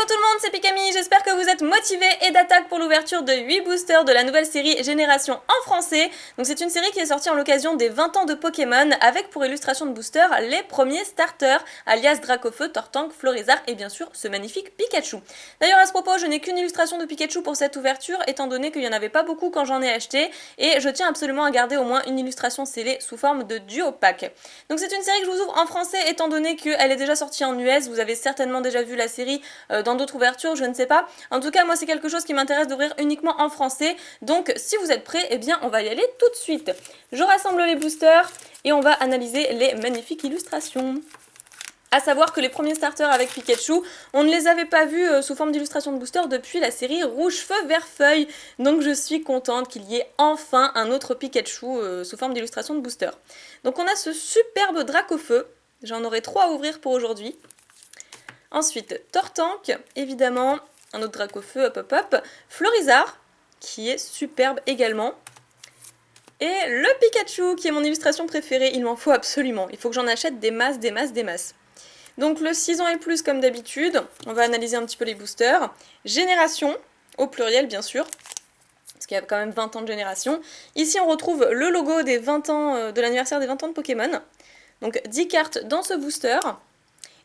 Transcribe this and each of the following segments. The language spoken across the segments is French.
tout le monde, c'est Pikami, j'espère que vous êtes motivés et d'attaque pour l'ouverture de 8 boosters de la nouvelle série Génération en français. Donc c'est une série qui est sortie en l'occasion des 20 ans de Pokémon, avec pour illustration de booster les premiers starters, alias Dracofeu, Tortank, Florizarre et bien sûr ce magnifique Pikachu. D'ailleurs à ce propos, je n'ai qu'une illustration de Pikachu pour cette ouverture, étant donné qu'il n'y en avait pas beaucoup quand j'en ai acheté, et je tiens absolument à garder au moins une illustration scellée sous forme de duo pack. Donc c'est une série que je vous ouvre en français, étant donné qu'elle est déjà sortie en US, vous avez certainement déjà vu la série dans d'autres ouvertures, je ne sais pas. En tout cas, moi c'est quelque chose qui m'intéresse d'ouvrir uniquement en français, donc si vous êtes prêts, eh bien on va y aller tout de suite. Je rassemble les boosters et on va analyser les magnifiques illustrations. A savoir que les premiers starters avec Pikachu, on ne les avait pas vus sous forme d'illustration de booster depuis la série Rouge Feu Vert Feuille, donc je suis contente qu'il y ait enfin un autre Pikachu sous forme d'illustration de booster. Donc on a ce superbe Dracofeu, j'en aurai 3 à ouvrir pour aujourd'hui. Ensuite, Tortank, évidemment, un autre Dracofeu, hop hop hop. Florizarre, qui est superbe également. Et le Pikachu, qui est mon illustration préférée, il m'en faut absolument. Il faut que j'en achète des masses, des masses, des masses. Donc le 6 ans et plus, comme d'habitude, on va analyser un petit peu les boosters. Génération, au pluriel bien sûr, parce qu'il y a quand même 20 ans de génération. Ici on retrouve le logo des 20 ans, de l'anniversaire des 20 ans de Pokémon. Donc 10 cartes dans ce booster.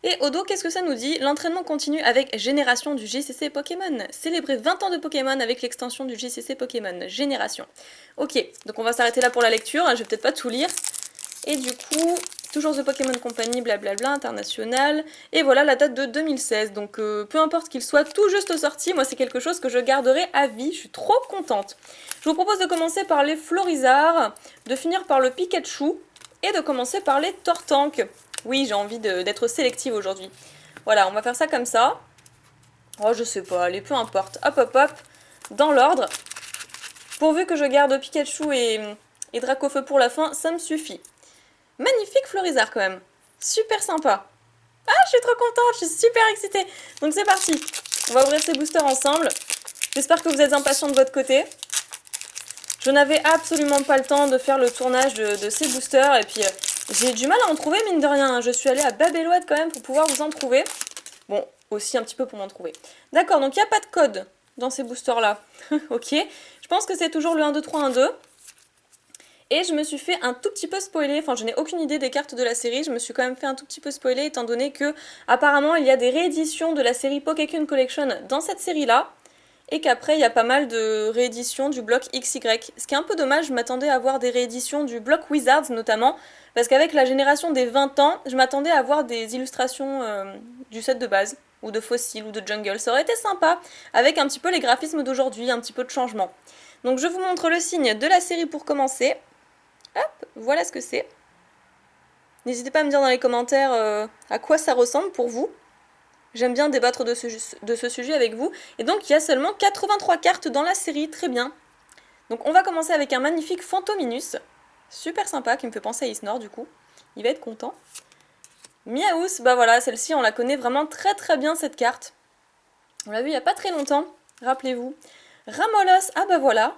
Et au dos, qu'est-ce que ça nous dit? L'entraînement continue avec Génération du JCC Pokémon. Célébrer 20 ans de Pokémon avec l'extension du JCC Pokémon. Génération. Ok, donc on va s'arrêter là pour la lecture, je vais peut-être pas tout lire. Et du coup, toujours The Pokémon Company, blablabla, international. Et voilà la date de 2016, donc peu importe qu'il soit tout juste sorti, moi c'est quelque chose que je garderai à vie, je suis trop contente. Je vous propose de commencer par les Florizarre, de finir par le Pikachu, et de commencer par les Tortank. Oui, j'ai envie d'être sélective aujourd'hui. Voilà, on va faire ça comme ça. Oh, je sais pas, allez, peu importe. Hop, hop, hop, dans l'ordre. Pourvu que je garde Pikachu et Dracofeu pour la fin, ça me suffit. Magnifique Florizarre quand même. Super sympa. Ah, je suis trop contente, je suis super excitée. Donc c'est parti. On va ouvrir ces boosters ensemble. J'espère que vous êtes impatients de votre côté. Je n'avais absolument pas le temps de faire le tournage de ces boosters. Et puis j'ai du mal à en trouver, mine de rien. Je suis allée à Babellouette quand même pour pouvoir vous en trouver. Bon, aussi un petit peu pour m'en trouver. D'accord, donc il n'y a pas de code dans ces boosters-là. Ok. Je pense que c'est toujours le 1, 2, 3, 1, 2. Et je me suis fait un tout petit peu spoiler, enfin je n'ai aucune idée des cartes de la série, je me suis quand même fait un tout petit peu spoiler étant donné que apparemment il y a des rééditions de la série Pokécune Collection dans cette série-là, et qu'après il y a pas mal de rééditions du bloc XY. Ce qui est un peu dommage, je m'attendais à voir des rééditions du bloc Wizards notamment, parce qu'avec la génération des 20 ans, je m'attendais à voir des illustrations du set de base, ou de fossiles, ou de jungle. Ça aurait été sympa, avec un petit peu les graphismes d'aujourd'hui, un petit peu de changement. Donc je vous montre le signe de la série pour commencer. Hop, voilà ce que c'est. N'hésitez pas à me dire dans les commentaires à quoi ça ressemble pour vous. J'aime bien débattre de ce sujet avec vous. Et donc il y a seulement 83 cartes dans la série, très bien. Donc on va commencer avec un magnifique Fantominus. Super sympa, qui me fait penser à Isnor du coup. Il va être content. Miaous, bah voilà, celle-ci on la connaît vraiment très très bien cette carte. On l'a vu il n'y a pas très longtemps, rappelez-vous. Ramolos, ah bah voilà.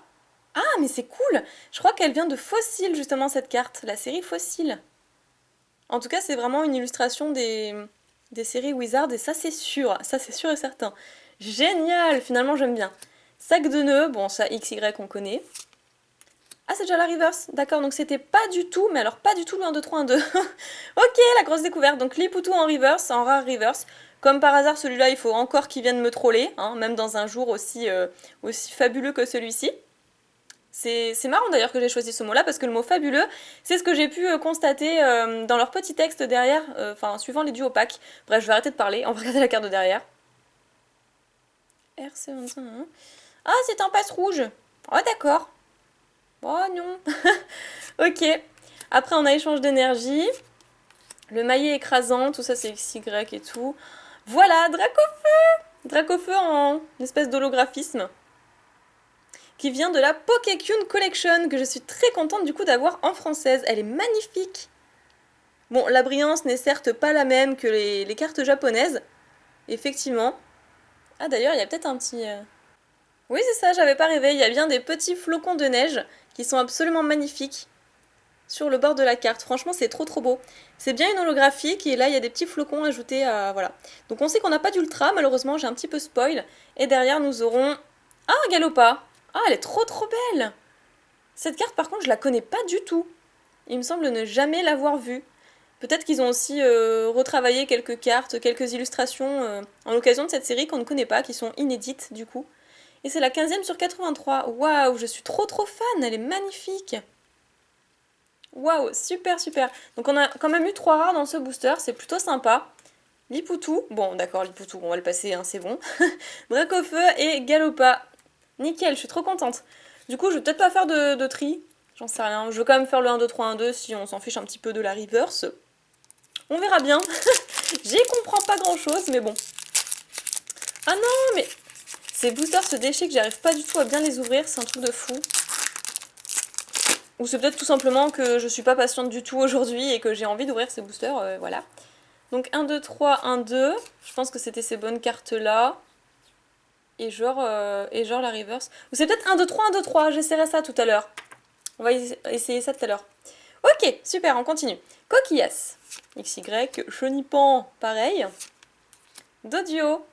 Ah, mais c'est cool! Je crois qu'elle vient de Fossile, justement, cette carte, la série Fossile. En tout cas, c'est vraiment une illustration des séries Wizard, et ça, c'est sûr et certain. Génial! Finalement, j'aime bien. Sac de nœuds, bon, ça, XY, on connaît. Ah, c'est déjà la reverse, d'accord, donc c'était pas du tout, mais alors pas du tout le 1, 2, 3, 1, 2. Ok, la grosse découverte, donc Lipoutou en reverse, en rare reverse. Comme par hasard, celui-là, il faut encore qu'il vienne me troller, hein, même dans un jour aussi fabuleux que celui-ci. C'est marrant d'ailleurs que j'ai choisi ce mot-là parce que le mot fabuleux, c'est ce que j'ai pu constater dans leur petit texte derrière, enfin suivant les duos packs. Bref, je vais arrêter de parler, on va regarder la carte de derrière. RC25. Ah, c'est un passe rouge. Oh, d'accord. Oh non. Ok. Après, on a échange d'énergie. Le maillet écrasant, tout ça c'est XY et tout. Voilà, Dracofeu. Dracofeu en espèce d'holographisme, qui vient de la Pokécune Collection, que je suis très contente du coup d'avoir en française. Elle est magnifique. Bon, la brillance n'est certes pas la même que les cartes japonaises, effectivement. Ah d'ailleurs, il y a peut-être un petit... Oui, c'est ça, j'avais pas rêvé, il y a bien des petits flocons de neige qui sont absolument magnifiques. sur le bord de la carte. Franchement, c'est trop trop beau. C'est bien une holographique et là, il y a des petits flocons ajoutés à... Voilà. Donc on sait qu'on n'a pas d'ultra, malheureusement, j'ai un petit peu spoil. Et derrière, nous aurons... Ah, un Galopa. Ah, elle est trop trop belle. Cette carte, par contre, je la connais pas du tout. Il me semble ne jamais l'avoir vue. Peut-être qu'ils ont aussi retravaillé quelques cartes, quelques illustrations en l'occasion de cette série qu'on ne connaît pas, qui sont inédites du coup. Et c'est la 15e sur 83. Waouh, je suis trop trop fan, elle est magnifique. Waouh, super super. Donc on a quand même eu 3 rares dans ce booster, c'est plutôt sympa. Lipoutou, bon d'accord, Lipoutou, on va le passer, hein, c'est bon. Dracofeu et Galopa. Nickel, je suis trop contente. Du coup, je vais peut-être pas faire de tri, j'en sais rien. Je veux quand même faire le 1, 2, 3, 1, 2 si on s'en fiche un petit peu de la reverse. On verra bien. J'y comprends pas grand chose, mais bon. Ah non, mais ces boosters se déchirent que j'arrive pas du tout à bien les ouvrir, c'est un truc de fou. Ou c'est peut-être tout simplement que je suis pas patiente du tout aujourd'hui et que j'ai envie d'ouvrir ces boosters, voilà. Donc 1, 2, 3, 1, 2. Je pense que c'était ces bonnes cartes-là. Et genre la reverse. Ou c'est peut-être 1, 2, 3, 1, 2, 3. J'essaierai ça tout à l'heure. On va essayer ça tout à l'heure. Ok, super, on continue. Coquillas. XY. Chenipan, pareil. Dodio.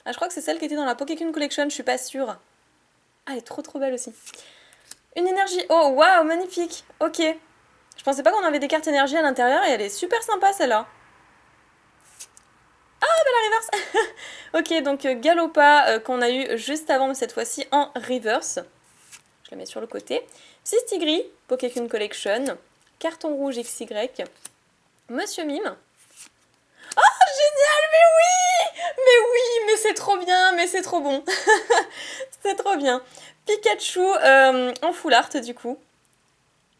Ah, je crois que c'est celle qui était dans la Pokécune Collection, je suis pas sûre. Ah, elle est trop trop belle aussi. Une énergie. Oh, waouh, magnifique. Ok. Je pensais pas qu'on avait des cartes énergie à l'intérieur et elle est super sympa celle-là. Ah, bah la reverse. Ok, donc Galopa qu'on a eu juste avant, mais cette fois-ci en reverse. Je la mets sur le côté. Psystigris, Pokécune Collection. Carton rouge XY. Monsieur Mime. Oh, génial, mais c'est trop bien, mais c'est trop bon. C'est trop bien. Pikachu en full art du coup.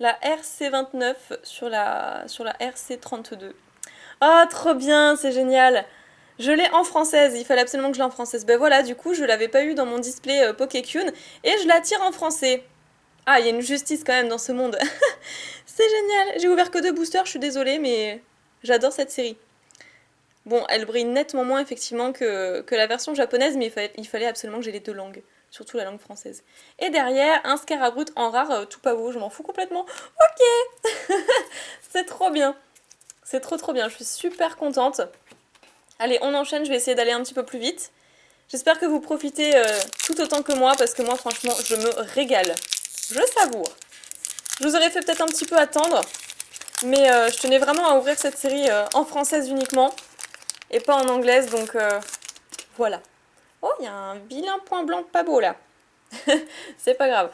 La RC29 sur la RC32. Oh, trop bien, c'est génial. Je l'ai en française, il fallait absolument que je l'ai en française. Ben voilà, du coup, je l'avais pas eu dans mon display Pokécune et je la tire en français. Ah, il y a une justice quand même dans ce monde. C'est génial. J'ai ouvert que 2 boosters, je suis désolée, mais j'adore cette série. Bon, elle brille nettement moins effectivement que la version japonaise, mais il fallait absolument que j'ai les 2 langues. Surtout la langue française. Et derrière, un Scarabrut en rare, tout pas beau, je m'en fous complètement. Ok. C'est trop bien. C'est trop trop bien, je suis super contente. Allez, on enchaîne, je vais essayer d'aller un petit peu plus vite. J'espère que vous profitez tout autant que moi, parce que moi franchement, je me régale. Je savoure. Je vous aurais fait peut-être un petit peu attendre, mais je tenais vraiment à ouvrir cette série en française uniquement, et pas en anglaise, donc voilà. Oh, il y a un vilain point blanc pas beau là. C'est pas grave.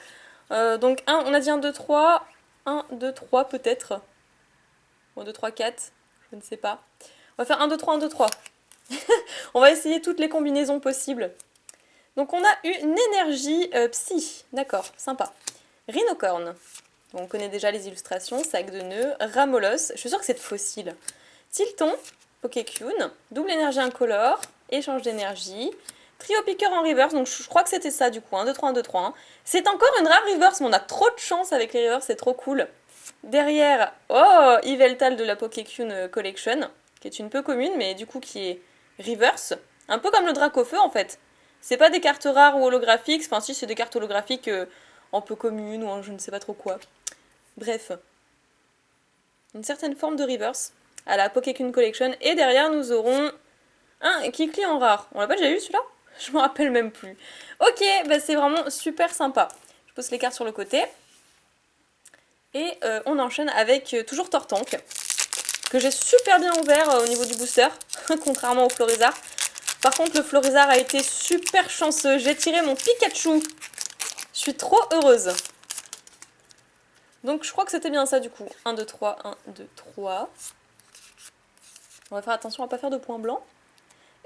Donc on a dit 1, 2, 3. 1, 2, 3 peut-être. 1, 2, 3, 4. Je ne sais pas. On va faire 1, 2, 3, 1, 2, 3. On va essayer toutes les combinaisons possibles. Donc on a une énergie psy. D'accord, sympa. Rhinocorne. On connaît déjà les illustrations. Sac de nœuds. Ramolos. Je suis sûre que c'est de fossile. Tilton. Pokécune. Double énergie incolore. Échange d'énergie. Trio piqueur en reverse, donc je crois que c'était ça du coup, 1, 2, 3, 1, 2, 3. C'est encore une rare reverse, mais on a trop de chance avec les reverse, c'est trop cool. Derrière, oh, Yveltal de la Pokécune Collection, qui est une peu commune, mais du coup qui est reverse. Un peu comme le Dracofeu en fait. C'est pas des cartes rares ou holographiques, enfin si c'est des cartes holographiques en peu communes ou en je ne sais pas trop quoi. Bref. Une certaine forme de reverse à la Pokécune Collection. Et derrière nous aurons un Kikli en rare. On l'a pas déjà eu celui-là ? Je me rappelle même plus. Ok, bah c'est vraiment super sympa. Je pose les cartes sur le côté. Et on enchaîne avec toujours Tortank, que j'ai super bien ouvert au niveau du booster, contrairement au Florizard. Par contre, le Florizard a été super chanceux. J'ai tiré mon Pikachu. Je suis trop heureuse. Donc je crois que c'était bien ça du coup. 1, 2, 3, 1, 2, 3. On va faire attention à ne pas faire de points blancs.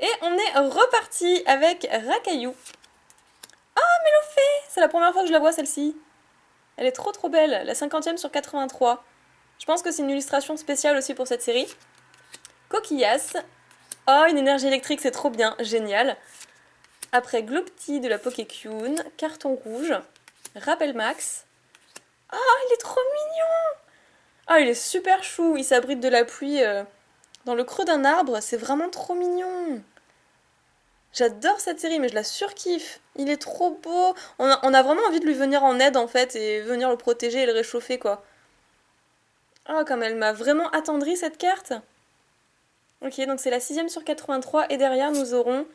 Et on est reparti avec Rakaillou. Ah, Mélofée! C'est la première fois que je la vois celle-ci. Elle est trop trop belle, la 50e sur 83. Je pense que c'est une illustration spéciale aussi pour cette série. Coquillas. Oh, une énergie électrique, c'est trop bien, génial. Après Glopti de la Pokécune, Carton rouge, Rappel Max. Ah, il est trop mignon! Ah, il est super chou, il s'abrite de la pluie dans le creux d'un arbre, c'est vraiment trop mignon. J'adore cette série, mais je la surkiffe. Il est trop beau. On a vraiment envie de lui venir en aide, en fait, et venir le protéger et le réchauffer, quoi. Oh, comme elle m'a vraiment attendri cette carte. Ok, donc c'est la 6ème sur 83. Et derrière, nous aurons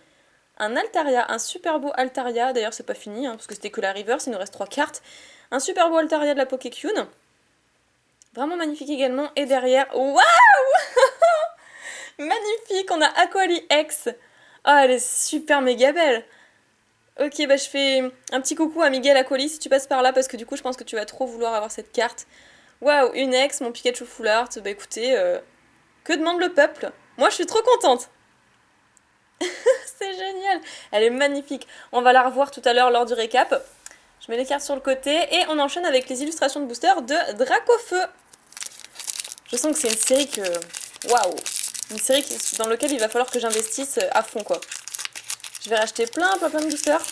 un Altaria, un super beau Altaria. D'ailleurs, c'est pas fini, hein, parce que c'était que la reverse, il nous reste 3 cartes. Un super beau Altaria de la Pokécune. Vraiment magnifique également. Et derrière, waouh! Magnifique, on a Aquali X. Ah, elle est super méga belle. Ok, bah je fais un petit coucou à Miguel Aquali si tu passes par là, parce que du coup, je pense que tu vas trop vouloir avoir cette carte. Waouh, une ex, mon Pikachu Full Art. Bah écoutez, que demande le peuple? Moi, je suis trop contente. C'est génial. Elle est magnifique. On va la revoir tout à l'heure lors du récap. Je mets les cartes sur le côté et on enchaîne avec les illustrations de booster de Dracofeu. Je sens que c'est une série que... Waouh! Une série dans laquelle il va falloir que j'investisse à fond, quoi. Je vais racheter plein de boosters.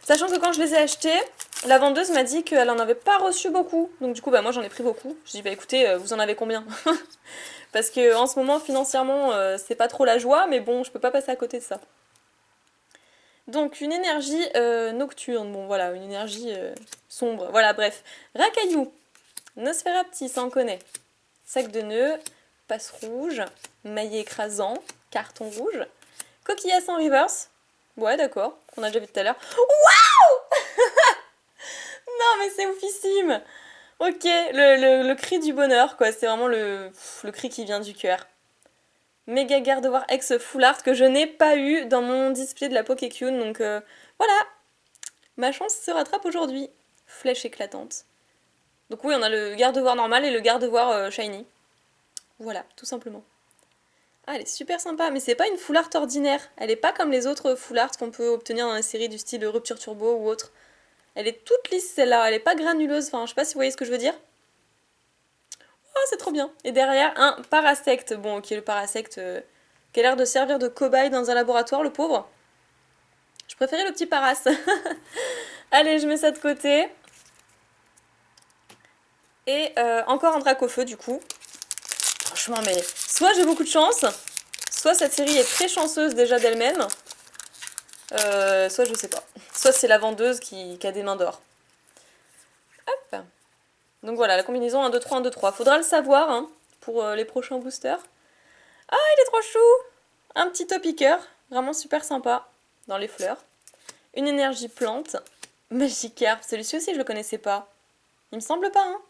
Sachant que quand je les ai achetés, la vendeuse m'a dit qu'elle en avait pas reçu beaucoup. Donc du coup, bah moi j'en ai pris beaucoup. Je dis, bah écoutez, vous en avez combien? Parce que en ce moment, financièrement, c'est pas trop la joie, mais bon, je peux pas passer à côté de ça. Donc une énergie nocturne, bon voilà, une énergie sombre, voilà bref. Racaillou, Nosferapti, ça on connaît. Sac de nœuds, passe rouge, maillet écrasant, carton rouge. Coquillasse en reverse, ouais d'accord, qu'on a déjà vu tout à l'heure. Waouh! Non mais c'est oufissime. Ok, le cri du bonheur quoi, c'est vraiment le cri qui vient du cœur. Méga Gardevoir X Full Art que je n'ai pas eu dans mon display de la Pokécune, donc voilà, ma chance se rattrape aujourd'hui. Flèche éclatante. Donc oui, on a le Gardevoir normal et le Gardevoir shiny. Voilà, tout simplement. Ah, elle est super sympa, mais c'est pas une Full Art ordinaire. Elle est pas comme les autres Full Art qu'on peut obtenir dans les séries du style Rupture Turbo ou autre. Elle est toute lisse celle-là, elle est pas granuleuse, enfin je sais pas si vous voyez ce que je veux dire. Oh, c'est trop bien. Et derrière, un Parasect. Bon, ok, le Parasect qui a l'air de servir de cobaye dans un laboratoire, le pauvre. Je préférais le petit Paras. Allez, je mets ça de côté. Et encore un Dracofeu, du coup. Franchement, mais soit j'ai beaucoup de chance, soit cette série est très chanceuse déjà d'elle-même, soit je sais pas. Soit c'est la vendeuse qui a des mains d'or. Hop. Donc voilà, la combinaison 1, 2, 3, 1, 2, 3. Faudra le savoir hein, pour les prochains boosters. Ah, il est trop chou! Un petit topiqueur, vraiment super sympa, dans les fleurs. Une énergie plante. Magikarp, celui-ci aussi je le connaissais pas. Il me semble pas, hein.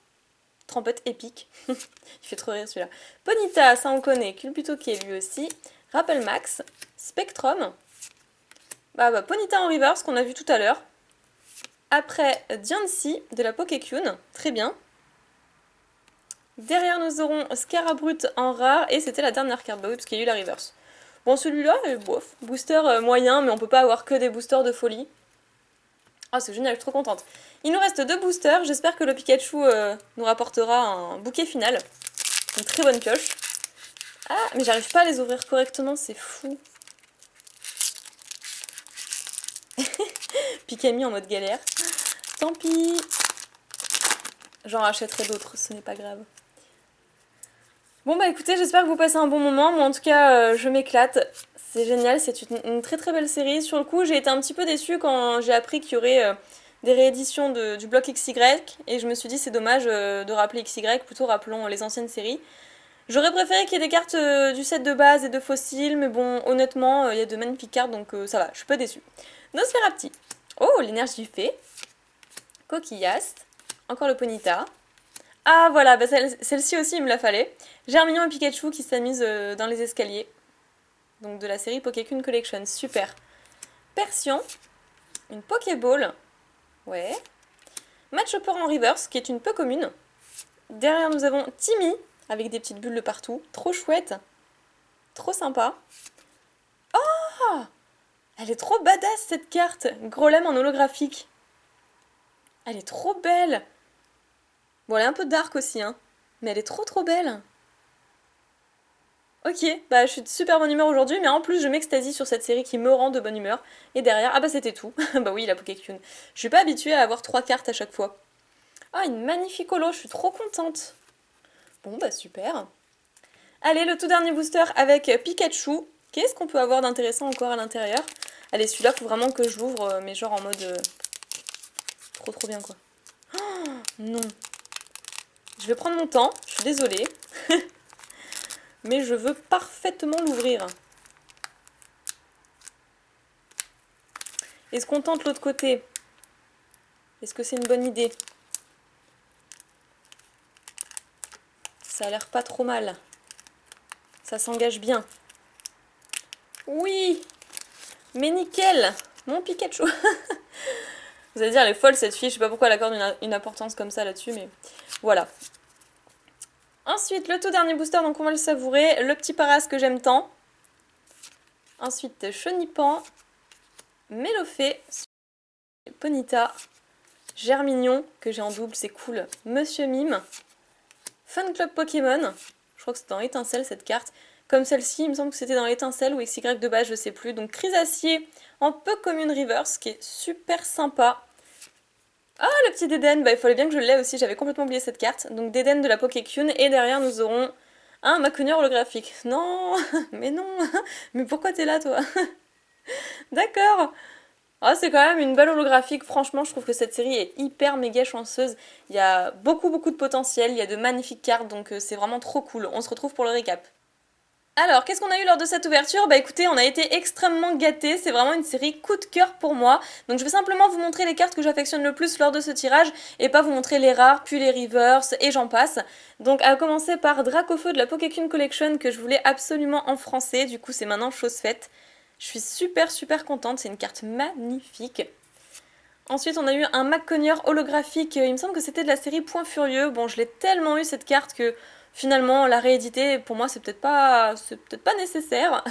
Trempette épique. Il fait trop rire celui-là. Ponyta, ça on connaît. Culbuto qui est lui aussi. Rappel Max. Spectrum. Bah, Ponyta en reverse qu'on a vu tout à l'heure. Après, Diancie de la Pokécune. Très bien. Derrière, nous aurons Scarabrut en rare. Et c'était la dernière carte. Bah oui, parce qu'il y a eu la reverse. Bon, celui-là, bof. Booster moyen, mais on peut pas avoir que des boosters de folie. Ah, c'est génial, je suis trop contente. Il nous reste 2 boosters. J'espère que le Pikachu nous rapportera un bouquet final. Une très bonne pioche. Ah, mais j'arrive pas à les ouvrir correctement, c'est fou. Pikami en mode galère. Tant pis. J'en rachèterai d'autres, ce n'est pas grave. Bon bah écoutez, j'espère que vous passez un bon moment. Moi en tout cas, je m'éclate. C'est génial, c'est une très très belle série. Sur le coup, j'ai été un petit peu déçue quand j'ai appris qu'il y aurait des rééditions du bloc XY. Et je me suis dit c'est dommage de rappeler XY, plutôt rappelons les anciennes séries. J'aurais préféré qu'il y ait des cartes du set de base et de fossiles, mais bon, honnêtement, il y a de magnifiques cartes, donc ça va, je suis pas déçue. Nosferapti. Oh, l'énergie du fée. Coquillasse. Encore le Ponyta. Ah voilà, bah celle-ci aussi, il me la fallait. Germignon et Pikachu qui s'amusent dans les escaliers. Donc de la série Pokécune Collection, super. Persion. Une Pokéball. Ouais. Matchhopper en reverse, qui est une peu commune. Derrière, nous avons Timmy, avec des petites bulles de partout. Trop chouette. Trop sympa. Oh! Elle est trop badass cette carte. Grolem en holographique. Elle est trop belle. Bon, elle est un peu dark aussi, hein. Mais elle est trop trop belle. Ok, bah je suis de super bonne humeur aujourd'hui, mais en plus je m'extasie sur cette série qui me rend de bonne humeur. Et derrière, ah bah c'était tout. Bah oui, la Pokécune. Je suis pas habituée à avoir 3 cartes à chaque fois. Ah, une magnifique holo, je suis trop contente. Bon bah super. Allez, le tout dernier booster avec Pikachu. Qu'est-ce qu'on peut avoir d'intéressant encore à l'intérieur? Allez, celui-là, faut vraiment que je l'ouvre, mais genre en mode... trop trop bien, quoi. Oh, non. Je vais prendre mon temps, je suis désolée. Mais je veux parfaitement l'ouvrir. Est-ce qu'on tente l'autre côté? Est-ce que c'est une bonne idée? Ça a l'air pas trop mal. Ça s'engage bien. Oui! Mais nickel! Mon Pikachu! Vous allez dire, elle est folle cette fille, je sais pas pourquoi elle accorde une importance comme ça là-dessus, mais voilà. Ensuite, le tout dernier booster, donc on va le savourer. Le petit Paras que j'aime tant. Ensuite, Chenipan, Mélofée, Ponyta, Germignon, que j'ai en double, c'est cool. Monsieur Mime, Fan Club Pokémon, je crois que c'est dans Étincelle cette carte. Comme celle-ci, il me semble que c'était dans Étincelle ou XY de base, je sais plus. Donc Chrysacier en peu commune reverse, qui est super sympa. Ah, le petit Dédenne, bah il fallait bien que je l'aie aussi, j'avais complètement oublié cette carte. Donc Dédenne de la Pokécune, et derrière nous aurons un Macunier holographique. Non, mais non, mais pourquoi t'es là toi? D'accord. Ah, c'est quand même une belle holographique, franchement je trouve que cette série est hyper méga chanceuse. Il y a beaucoup de potentiel, il y a de magnifiques cartes, donc c'est vraiment trop cool. On se retrouve pour le récap. Alors, qu'est-ce qu'on a eu lors de cette ouverture? Bah écoutez, on a été extrêmement gâtés, c'est vraiment une série coup de cœur pour moi. Donc je vais simplement vous montrer les cartes que j'affectionne le plus lors de ce tirage, et pas vous montrer les rares, puis les reverse, et j'en passe. Donc à commencer par Dracofeu de la Pokécune Collection, que je voulais absolument en français, du coup c'est maintenant chose faite. Je suis super contente, c'est une carte magnifique. Ensuite, on a eu un Macunier holographique, il me semble que c'était de la série Point Furieux. Bon, je l'ai tellement eu cette carte que finalement, la rééditer, pour moi, c'est peut-être pas nécessaire.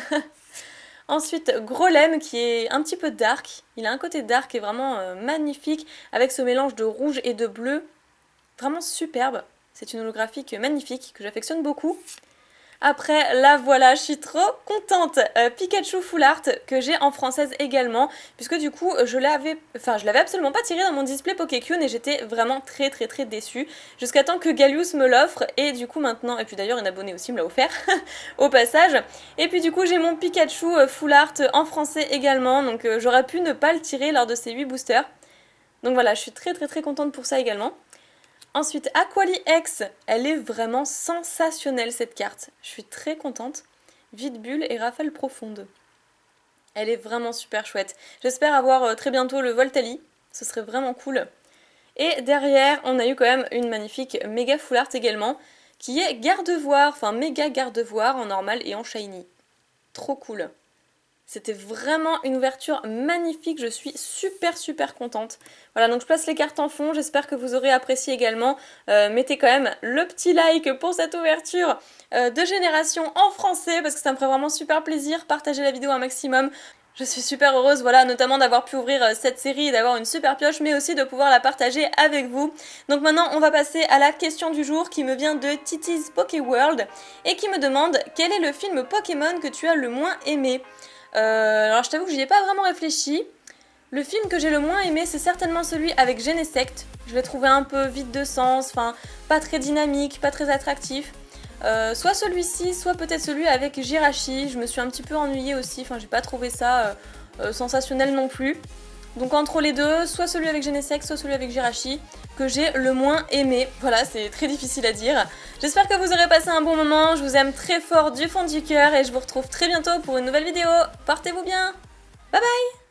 Ensuite, Grolem, qui est un petit peu dark. Il a un côté dark et vraiment magnifique, avec ce mélange de rouge et de bleu. Vraiment superbe. C'est une holographique magnifique, que j'affectionne beaucoup. Après, là voilà, je suis trop contente. Pikachu Full Art, que j'ai en française également, puisque du coup, je l'avais absolument pas tiré dans mon display Pokécune et j'étais vraiment très déçue. Jusqu'à temps que Gallius me l'offre, et du coup maintenant, et puis d'ailleurs une abonnée aussi me l'a offert, au passage. Et puis du coup, j'ai mon Pikachu Full Art en français également, donc j'aurais pu ne pas le tirer lors de ces 8 boosters. Donc voilà, je suis très contente pour ça également. Ensuite, Aquali X, elle est vraiment sensationnelle cette carte. Je suis très contente. Vide bulle et rafale profonde. Elle est vraiment super chouette. J'espère avoir très bientôt le Voltali. Ce serait vraiment cool. Et derrière, on a eu quand même une magnifique méga full art également, qui est Gardevoir, enfin méga Gardevoir en normal et en shiny. Trop cool. C'était vraiment une ouverture magnifique, je suis super contente. Voilà, donc je place les cartes en fond, j'espère que vous aurez apprécié également. Mettez quand même le petit like pour cette ouverture de Génération en français, parce que ça me ferait vraiment super plaisir. Partagez la vidéo un maximum. Je suis super heureuse, voilà, notamment d'avoir pu ouvrir cette série et d'avoir une super pioche, mais aussi de pouvoir la partager avec vous. Donc maintenant, on va passer à la question du jour qui me vient de Titi's Pokéworld et qui me demande quel est le film Pokémon que tu as le moins aimé. Alors je t'avoue que j'y ai pas vraiment réfléchi. Le film que j'ai le moins aimé, c'est certainement celui avec Genesect. Je l'ai trouvé un peu vide de sens, enfin pas très dynamique, pas très attractif. Soit celui-ci, soit peut-être celui avec Jirachi. Je me suis un petit peu ennuyée aussi, enfin j'ai pas trouvé ça sensationnel non plus. Donc entre les deux, soit celui avec Genesect, soit celui avec Jirachi, que j'ai le moins aimé. Voilà, c'est très difficile à dire. J'espère que vous aurez passé un bon moment, je vous aime très fort du fond du cœur et je vous retrouve très bientôt pour une nouvelle vidéo. Portez-vous bien. Bye bye.